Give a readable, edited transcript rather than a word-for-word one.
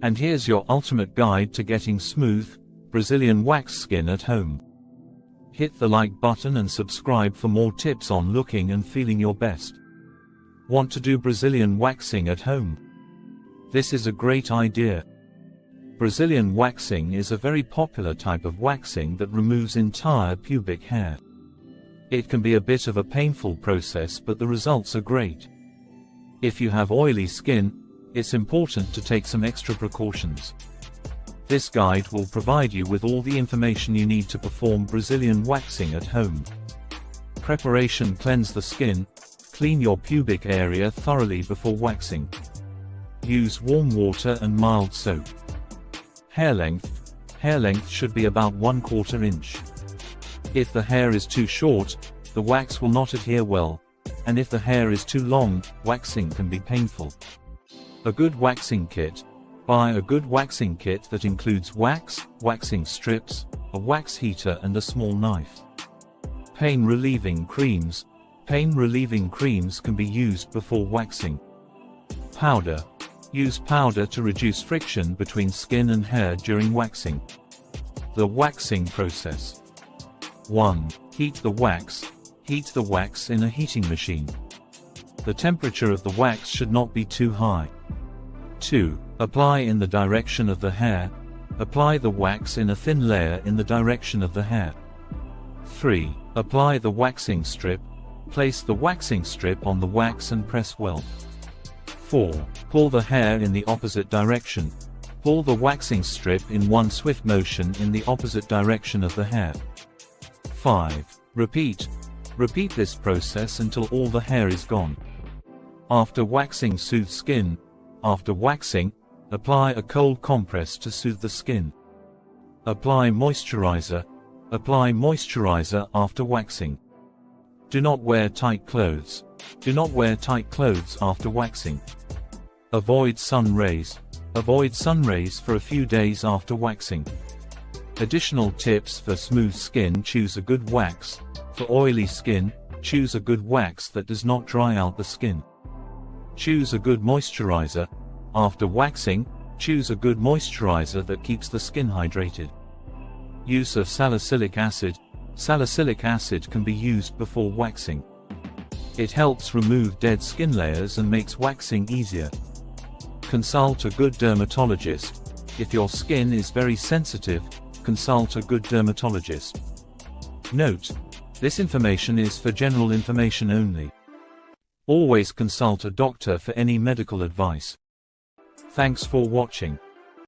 And here's your ultimate guide to getting smooth, Brazilian wax skin at home. Hit the like button and subscribe for more tips on looking and feeling your best. Want to do Brazilian waxing at home? This is a great idea. Brazilian waxing is a very popular type of waxing that removes entire pubic hair. It can be a bit of a painful process, but the results are great. If you have oily skin, it's important to take some extra precautions. This guide will provide you with all the information you need to perform Brazilian waxing at home. Preparation: cleanse the skin. Clean your pubic area thoroughly before waxing. Use warm water and mild soap. Hair length. Hair length should be about 1/4 inch. If the hair is too short, the wax will not adhere well, and if the hair is too long, waxing can be painful. A good waxing kit. Buy a good waxing kit that includes wax, waxing strips, a wax heater and a small knife. Pain relieving creams. Pain relieving creams can be used before waxing. Powder. Use powder to reduce friction between skin and hair during waxing. The waxing process. 1. Heat the wax. Heat the wax in a heating machine. The temperature of the wax should not be too high. 2. Apply in the direction of the hair. Apply the wax in a thin layer in the direction of the hair. 3. Apply the waxing strip. Place the waxing strip on the wax and press well. 4. Pull the hair in the opposite direction. Pull the waxing strip in one swift motion in the opposite direction of the hair. 5. Repeat. Repeat this process until all the hair is gone. After waxing, soothe skin. After waxing, apply a cold compress to soothe the skin. Apply moisturizer. Apply moisturizer after waxing. Do not wear tight clothes. Do not wear tight clothes after waxing. Avoid sun rays. Avoid sun rays for a few days after waxing. Additional tips for smooth skin: choose a good wax. For oily skin, choose a good wax that does not dry out the skin. Choose a good moisturizer. After waxing, choose a good moisturizer that keeps the skin hydrated. Use of salicylic acid. Salicylic acid can be used before waxing. It helps remove dead skin layers and makes waxing easier. Consult a good dermatologist. If your skin is very sensitive, consult a good dermatologist. Note: this information is for general information only. Always consult a doctor for any medical advice. Thanks for watching.